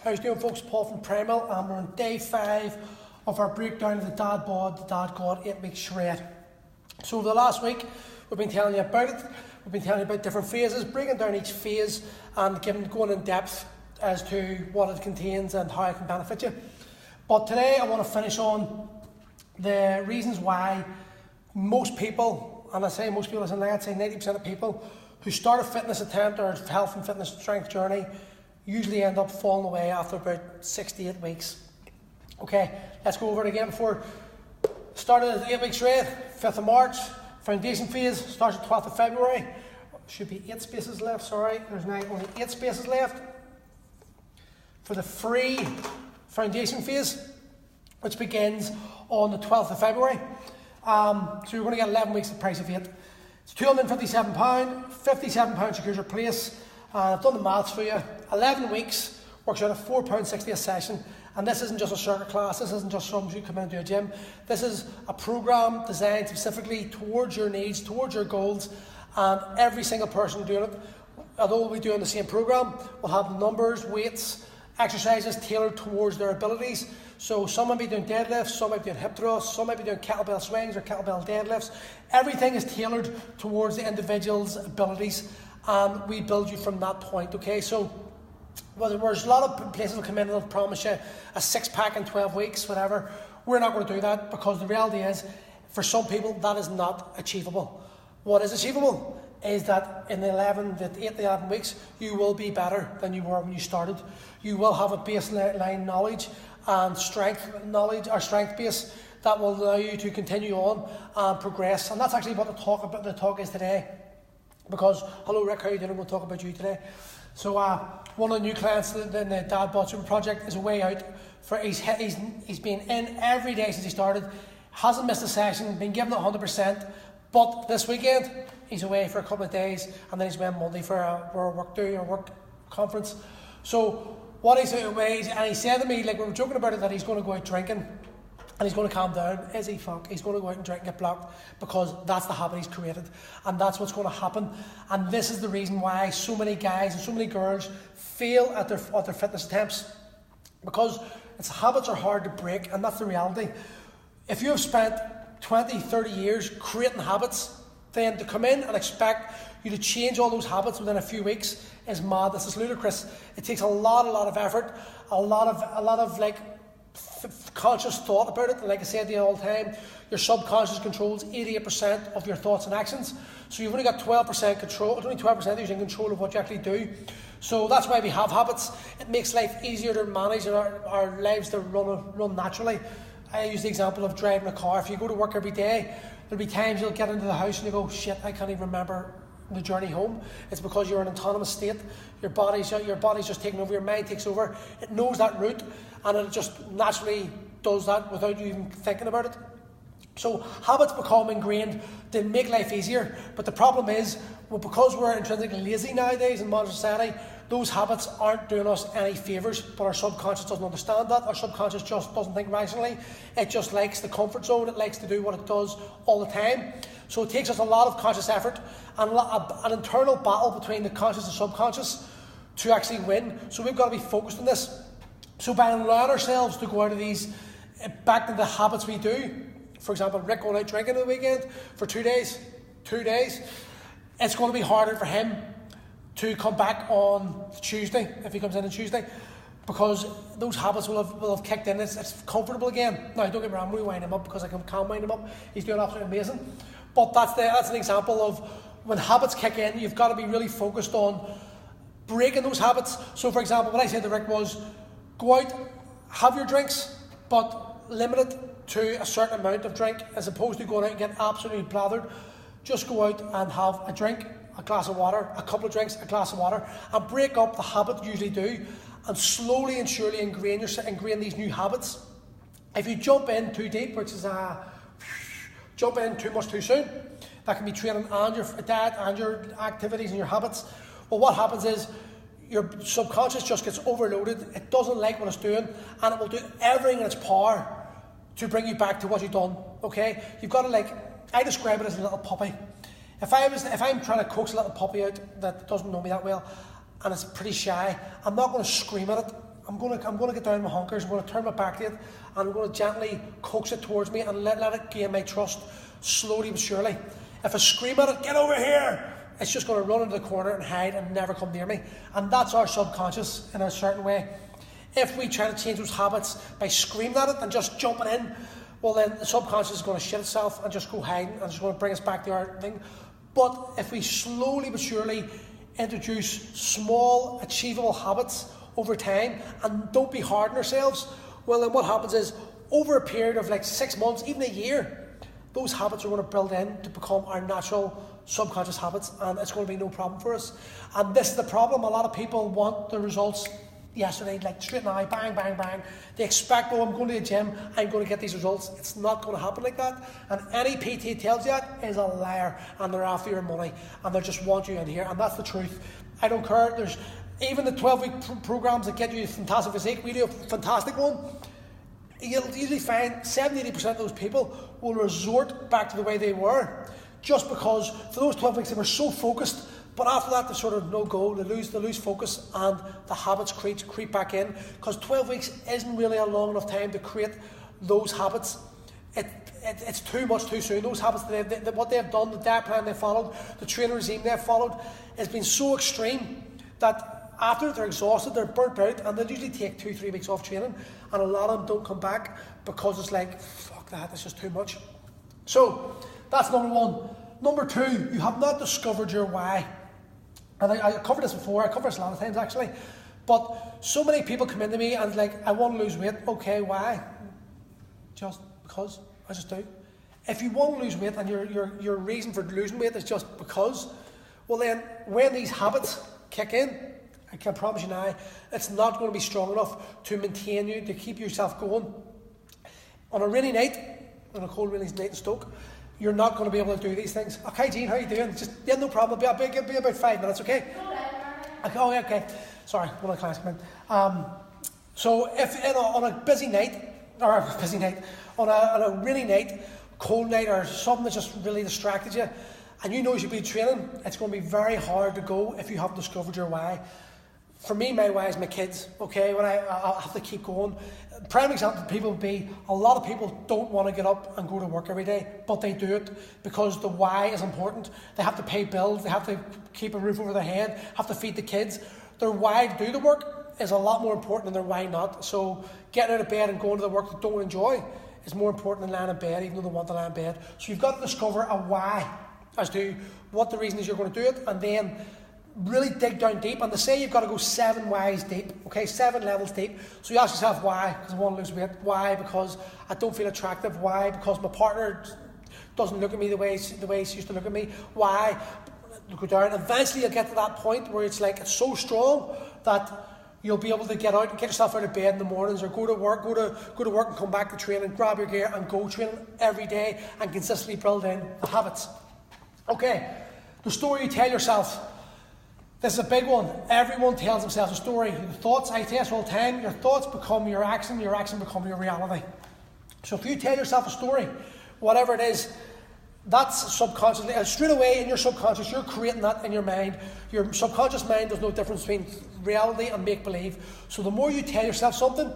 How's it doing, folks? Paul from Primal, and we're on day 5 of our breakdown of the Dad Bod, the Dad God 8-week shred. So over the last week, we've been telling you about it. We've been telling you about different phases, breaking down each phase and going in depth as to what it contains and how it can benefit you. But today I want to finish on the reasons why most people, and I say most people, I'd say 90% of people who start a fitness attempt or health and fitness strength journey usually end up falling away after about 6 to 8 weeks. Okay, let's go over it again before. Started at the 8-week shred, 5th of March. Foundation phase starts at 12th of February. Should be 8 spaces left, sorry. There's now only 8 spaces left. For the free foundation phase, which begins on the 12th of February. So you're going to get 11 weeks at the price of 8. It's £257, £57 secures your place. I've done the maths for you. 11 weeks works out at £4.60 a session. And this isn't just a circuit class, this isn't just some you come into a gym. This is a program designed specifically towards your needs, towards your goals, and every single person doing it, although we'll be doing the same program, will have numbers, weights, exercises tailored towards their abilities. So some might be doing deadlifts, some might be doing hip thrusts, some might be doing kettlebell swings or kettlebell deadlifts. Everything is tailored towards the individual's abilities, and we build you from that point, okay? So well, there's a lot of places that come in and they'll promise you a 6-pack in 12 weeks, whatever. We're not going to do that, because the reality is, for some people, that is not achievable. What is achievable is that in the 8 to 11 weeks, you will be better than you were when you started. You will have a baseline knowledge and strength knowledge, or strength base, that will allow you to continue on and progress. And that's actually what the talk is today. Because, hello Rick, how are you doing? We'll talk about you today. So one of the new clients in the Dad Bod Super Project is a way out. He's been in every day since he started, hasn't missed a session, been given it 100%, but this weekend he's away for a couple of days, and then he's away on Monday for a work conference. So what he's away, and he said to me, like, we were joking about it, that he's going to go out drinking and he's going to calm down. Is he? Fuck. He's going to go out and drink and get blocked, because that's the habit he's created, and that's what's going to happen. And this is the reason why so many guys and so many girls fail at their fitness attempts, because habits are hard to break, and that's the reality. If you have spent 20, 30 years creating habits, then to come in and expect you to change all those habits within a few weeks is mad. This is ludicrous. It takes a lot of effort, a lot of like conscious thought about it. And like I said to you all the time, your subconscious controls 88% of your thoughts and actions. So you've only got 12% control. It's only 12% that you're in control of what you actually do. So that's why we have habits. It makes life easier to manage, and our lives to run naturally. I use the example of driving a car. If you go to work every day, there'll be times you'll get into the house and you go, shit, I can't even remember the journey home. It's because you're in an autonomous state. Your body's just taking over, your mind takes over. It knows that route, and it just naturally does that without you even thinking about it. So habits become ingrained to make life easier, but the problem is, well, because we're intrinsically lazy nowadays in modern society, those habits aren't doing us any favours, but our subconscious doesn't understand that. Our subconscious just doesn't think rationally. It just likes the comfort zone. It likes to do what it does all the time. So it takes us a lot of conscious effort and an internal battle between the conscious and subconscious to actually win. So we've got to be focused on this. So by allowing ourselves to go out of these, back to the habits we do, for example, Rick going out drinking on the weekend for 2 days, it's going to be harder for him to come back on Tuesday, if he comes in on Tuesday, because those habits will have kicked in. It's comfortable again. Now, don't get me wrong, I'm going to wind him up, because I can't wind him up. He's doing absolutely amazing. But that's an example of when habits kick in, you've got to be really focused on breaking those habits. So, for example, what I said to Rick was, go out, have your drinks, but limit it to a certain amount of drink, as opposed to going out and getting absolutely blathered. Just go out and have a drink, a glass of water, a couple of drinks, a glass of water, and break up the habit you usually do, and slowly and surely ingrain these new habits. If you jump in too deep, which is jump in too much too soon, that can be training and your diet and your activities and your habits. Well, what happens is your subconscious just gets overloaded. It doesn't like what it's doing, and it will do everything in its power to bring you back to what you've done. Okay, you've got to I describe it as a little puppy. If I'm trying to coax a little puppy out that doesn't know me that well, and it's pretty shy, I'm not going to scream at it I'm going to get down my hunkers, I'm going to turn my back to it, and I'm going to gently coax it towards me and let it gain my trust slowly but surely. If I scream at it, get over here, it's just going to run into the corner and hide and never come near me. And that's our subconscious in a certain way. If we try to change those habits by screaming at it and just jumping in, well then the subconscious is going to shit itself and just go hiding, and it's going to bring us back to our thing. But if we slowly but surely introduce small, achievable habits over time and don't be hard on ourselves, well then what happens is, over a period of like 6 months, even a year, those habits are going to build in to become our natural subconscious habits, and it's going to be no problem for us. And this is the problem. A lot of people want the results yesterday, like straight now, bang, bang, bang. They expect, oh, I'm going to the gym, I'm going to get these results. It's not going to happen like that. And any PT tells you that is a liar, and they're after your money, and they just want you in here, and that's the truth. I don't care. There's even the 12-week programs that get you a fantastic physique. We do a fantastic one. You'll usually find 70-80% of those people will resort back to the way they were, just because for those 12 weeks they were so focused. But after that, they sort of no go, they lose focus, and the habits creep back in, because 12 weeks isn't really a long enough time to create those habits. It's too much too soon. Those habits, what they've done, the diet plan they followed, the training regime they've followed, has been so extreme that after they're exhausted, they're burnt out, and they usually take 2-3 weeks off training, and a lot of them don't come back because it's like, fuck that, it's just too much. So that's number one. Number two, you have not discovered your why. And I covered this before, I covered this a lot of times actually, but so many people come into me and like, I want to lose weight. Okay, why? Just because, I just do. If you want to lose weight and your reason for losing weight is just because, well then, when these habits kick in, I can promise you now, it's not going to be strong enough to maintain you, to keep yourself going. On a rainy night, on a cold rainy night in Stoke, you're not going to be able to do these things. Okay, Jean, how are you doing? Just, yeah, no problem. It'll be about 5 minutes, okay? Okay. Sorry, one of the clients come in. So if on a busy night, on a rainy night, cold night, or something that just really distracted you, and you know you should be training, it's going to be very hard to go if you haven't discovered your why. For me, my why is my kids, okay? When I have to keep going. Prime example of people would be, a lot of people don't want to get up and go to work every day, but they do it because the why is important. They have to pay bills, they have to keep a roof over their head, have to feed the kids. Their why to do the work is a lot more important than their why not. So getting out of bed and going to the work they don't enjoy is more important than lying in bed, even though they want to lie in bed. So you've got to discover a why as to what the reason is you're going to do it, and then really dig down deep. And they say you've got to go 7 whys deep, okay, 7 levels deep. So you ask yourself, why? Because I want to lose weight. Why? Because I don't feel attractive. Why? Because my partner doesn't look at me the way she used to look at me. Why? Go down. Eventually you'll get to that point where it's like, it's so strong that you'll be able to get yourself out of bed in the mornings, or go to work and come back to training, grab your gear and go training every day, and consistently build in the habits. Okay, the story you tell yourself. This is a big one. Everyone tells themselves a story. The thoughts, I test all the time, your thoughts become your action become your reality. So if you tell yourself a story, whatever it is, that's subconsciously, straight away in your subconscious, you're creating that in your mind. Your subconscious mind does no difference between reality and make-believe. So the more you tell yourself something,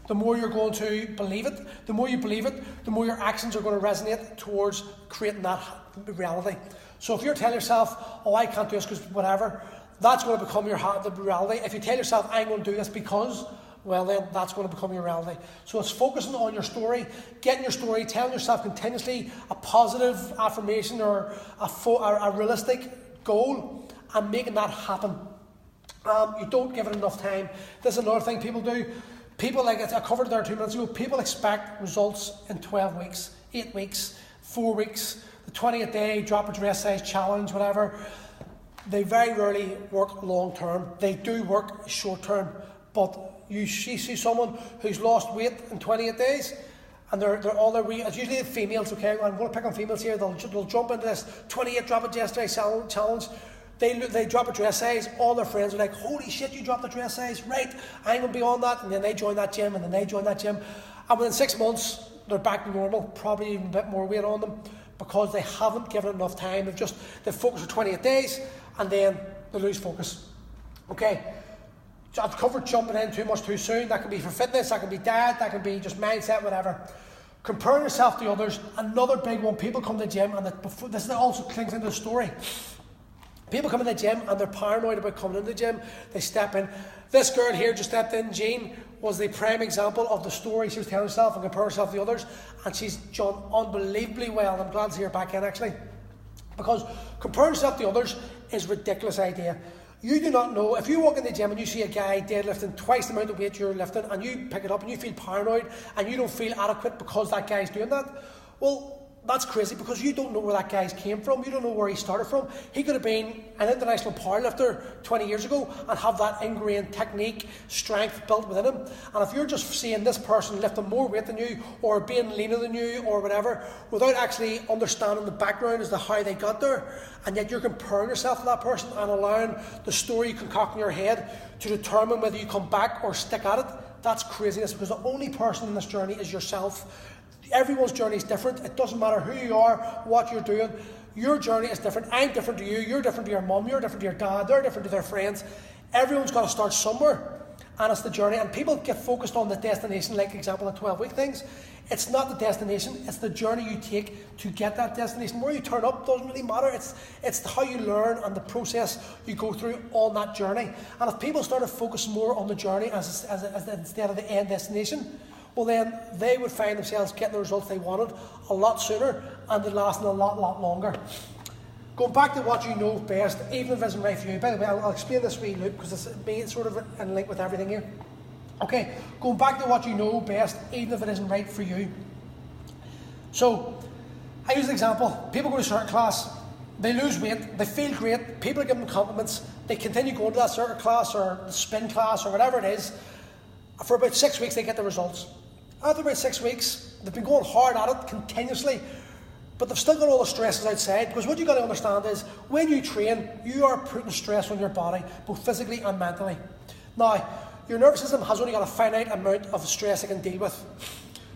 the more you're going to believe it. The more you believe it, the more your actions are going to resonate towards creating that reality. So if you're telling yourself, oh, I can't do this because whatever, that's going to become your reality. If you tell yourself, I'm going to do this because, well then that's going to become your reality. So it's focusing on your story, getting your story, telling yourself continuously a positive affirmation or a realistic goal, and making that happen. You don't give it enough time. This is another thing people do. People, like I covered there 2 minutes ago, people expect results in 12 weeks, 8 weeks, 4 weeks, the 20th day, drop a dress size challenge, whatever. They very rarely work long term. They do work short term, but you see someone who's lost weight in 28 days, and they're it's usually the females, okay? I'm going to pick on females here. They'll jump into this 28 drop a dress size challenge. They drop a dress size. All their friends are like, holy shit, you dropped the dress size, right? I'm going to be on that. And then they join that gym, and then they join that gym, and within 6 months they're back to normal, probably even a bit more weight on them, because they haven't given it enough time. They've focused for 28 days, and then they lose focus. Okay, I've covered jumping in too much too soon. That can be for fitness, that can be diet, that can be just mindset, whatever. Comparing yourself to others, another big one. People come to the gym, and this also clinks into the story. People come in the gym and they're paranoid about coming into the gym. They step in. This girl here just stepped in, Jean, was the prime example of the story she was telling herself and comparing herself to the others. And she's done unbelievably well. I'm glad to see her back in, actually. Because comparing yourself to others is a ridiculous idea. You do not know, if you walk in the gym and you see a guy deadlifting twice the amount of weight you're lifting, and you pick it up and you feel paranoid and you don't feel adequate because that guy's doing that, well, that's crazy, because you don't know where that guy's came from. You don't know where he started from. He could have been an international powerlifter 20 years ago and have that ingrained technique, strength built within him. And if you're just seeing this person lifting more weight than you, or being leaner than you, or whatever, without actually understanding the background as to how they got there, and yet you're comparing yourself to that person and allowing the story you concoct in your head to determine whether you come back or stick at it, that's craziness, because the only person in this journey is yourself. Everyone's journey is different. It doesn't matter who you are, what you're doing. Your journey is different. I'm different to you. You're different to your mum. You're different to your dad. They're different to their friends. Everyone's got to start somewhere, and it's the journey. And people get focused on the destination, like example, the 12-week things. It's not the destination. It's the journey you take to get that destination. Where you turn up doesn't really matter. It's how you learn and the process you go through on that journey. And if people started focusing more on the journey as instead of the end destination, well then they would find themselves getting the results they wanted a lot sooner, and they'd last a lot longer. Going back to what you know best, even if it isn't right for you. By the way, I'll explain this wee loop, because it's sort of in link with everything here. Okay, going back to what you know best, even if it isn't right for you. So, I use an example. People go to circuit class, they lose weight, they feel great, people are giving them compliments, they continue going to that circuit class or the spin class or whatever it is. For about 6 weeks, they get the results. After about 6 weeks, they've been going hard at it continuously, but they've still got all the stresses outside, because what you've got to understand is, when you train, you are putting stress on your body, both physically and mentally. Now, your nervous system has only got a finite amount of stress it can deal with.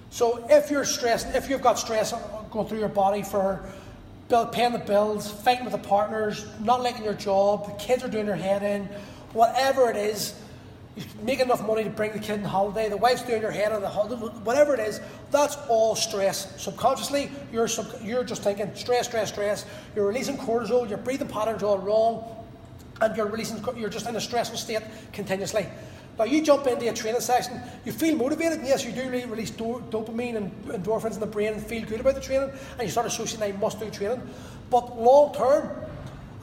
So if you're stressed, if you've got stress going through your body for paying the bills, fighting with the partners, not liking your job, the kids are doing their head in, whatever it is, you make enough money to bring the kid on holiday, the wife's doing her head on the holiday, whatever it is, that's all stress. Subconsciously, you're just thinking stress. You're releasing cortisol, your breathing patterns are all wrong, and you're just in a stressful state continuously. Now you jump into a training session, you feel motivated, and yes, you do release dopamine and endorphins in the brain and feel good about the training, and you start associating, I must do training. But long term,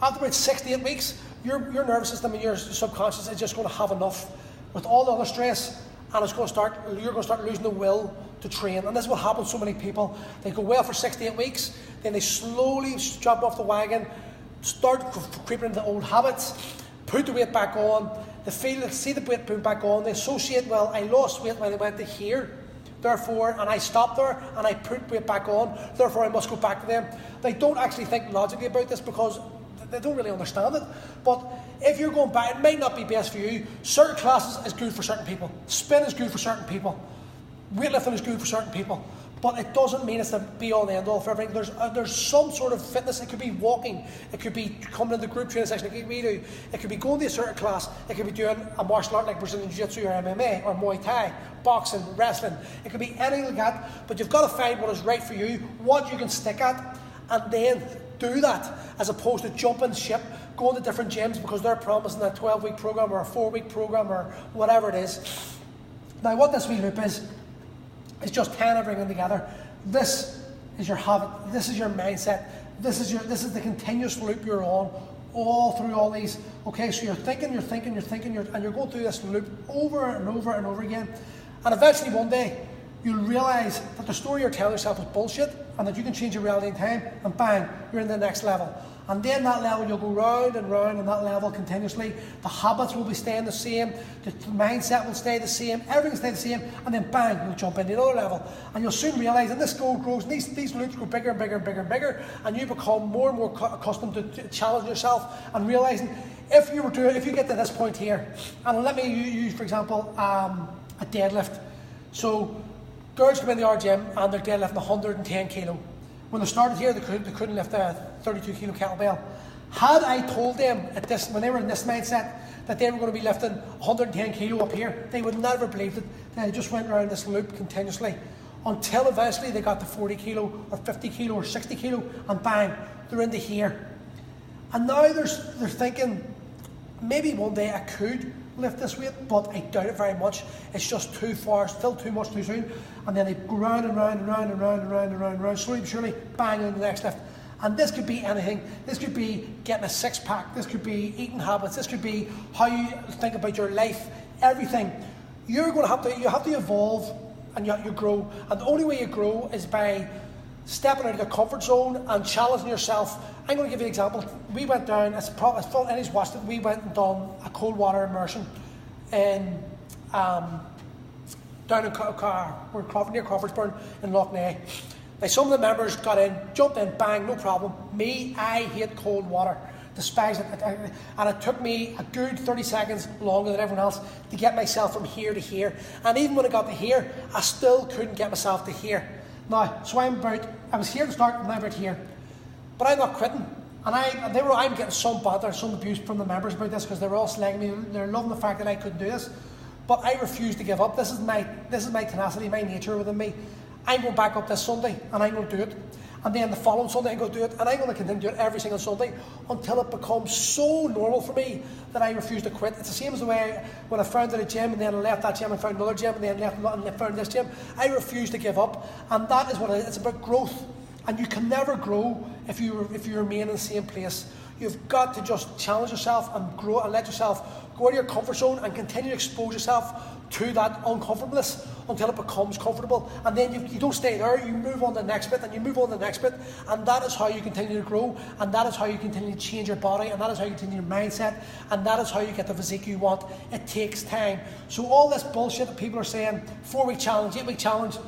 after about 6 to 8 weeks, your nervous system and your subconscious is just going to have enough with all the other stress, and you're going to start losing the will to train. And this is what happens to so many people. They go well for 6 to 8 weeks, then they slowly jump off the wagon, start creeping into old habits, put the weight back on, they see the weight put back on, they associate, well, I lost weight when I went to here, therefore, and I stopped there, and I put weight back on, therefore I must go back to them. They don't actually think logically about this, because they don't really understand it. But if you're going back, it might not be best for you. Certain classes is good for certain people. Spin is good for certain people. Weightlifting is good for certain people. But it doesn't mean it's the be-all and end-all for everything. There's some sort of fitness. It could be walking. It could be coming to the group training session like we do. It could be going to a certain class. It could be doing a martial art like Brazilian Jiu-Jitsu or MMA or Muay Thai, boxing, wrestling. It could be anything like that. But you've got to find what is right for you, what you can stick at, and then do that, as opposed to jumping ship, going to different gyms because they're promising a 12-week program or a 4-week program or whatever it is. Now, what this wee loop is just kind of bringing together. This is your habit. This is your mindset. This is the continuous loop you're on all through all these. Okay, so you're thinking, and you're going through this loop over and over and over again. And eventually one day, you'll realise that the story you're telling yourself is bullshit, and that you can change your reality in time, and bang, you're in the next level. And then that level, you'll go round and round on that level continuously. The habits will be staying the same, the mindset will stay the same, everything will stay the same, and then bang, you'll jump into another level. And you'll soon realise, and this goal grows, and these loops grow bigger and bigger and bigger and bigger, and you become more and more accustomed to challenging yourself and realising, if you get to this point here, and let me use, for example, a deadlift. So, girls come in the gym and they're deadlifting 110 kilo. When they started here, they couldn't lift a 32 kilo kettlebell. Had I told them when they were in this mindset that they were going to be lifting 110 kilo up here. They would never believed it. They just went around this loop continuously until eventually they got to 40 kilo or 50 kilo or 60 kilo, and bang, they're into here. And now they're thinking, maybe one day I could lift this weight, but I doubt it very much. It's just too far, still too much too soon. And then they go round and round and round and round and round and round and round, slowly but surely, bang, on the next lift. And this could be anything. This could be getting a six-pack. This could be eating habits. This could be how you think about your life. Everything. You have to evolve, and you grow. And the only way you grow is by stepping out of the comfort zone and challenging yourself. I'm going to give you an example. We went down, anybody's watched it, we went and done a cold water immersion in, down in near Crawfordsburn in Lough Neagh. Now some of the members got in, jumped in, bang, no problem. Me, I hate cold water, despise it. And it took me a good 30 seconds longer than everyone else to get myself from here to here. And even when I got to here, I still couldn't get myself to here. Now, so I was here to start, and I'm about here. But I'm not quitting. And I'm getting some bother, some abuse from the members about this, because they were all slagging me. They're loving the fact that I couldn't do this. But I refuse to give up. This is my tenacity, my nature within me. I'm going back up this Sunday, and I'm going to do it. And then the following Sunday I'm going to do it, and I'm going to continue to do it every single Sunday until it becomes so normal for me that I refuse to quit. It's the same as the way when I founded a gym, and then I left that gym and found another gym, and then left and found this gym. I refuse to give up, and that is what it is. It's about growth, and you can never grow if you remain in the same place. You've got to just challenge yourself and grow, and let yourself go out of your comfort zone and continue to expose yourself to that uncomfortableness until it becomes comfortable. And then you don't stay there, you move on to the next bit, and you move on to the next bit, and that is how you continue to grow, and that is how you continue to change your body, and that is how you continue your mindset, and that is how you get the physique you want. It takes time. So all this bullshit that people are saying, 4-week challenge, 8-week challenge,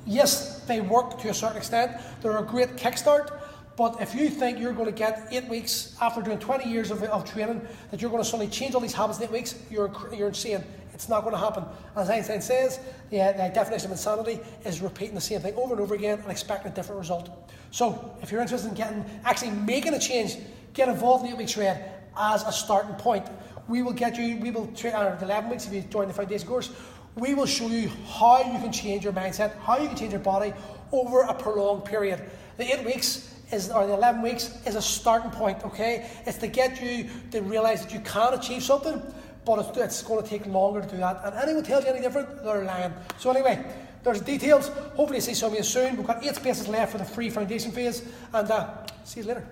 yes, they work to a certain extent. They're a great kickstart. But if you think you're going to get 8 weeks after doing 20 years of training, that you're going to suddenly change all these habits in 8 weeks, you're insane. It's not going to happen. As Einstein says, the definition of insanity is repeating the same thing over and over again and expecting a different result. So if you're interested in actually making a change, get involved in the 8 week shred as a starting point. We will train the 11 weeks if you join the foundation course. We will show you how you can change your mindset, how you can change your body over a prolonged period. The 8 weeks or the 11 weeks is a starting point, okay? It's to get you to realise that you can achieve something, but it's going to take longer to do that. And anyone tells you any different, they're lying. So anyway, there's details. Hopefully see some of you soon. We've got 8 spaces left for the free foundation phase, and see you later.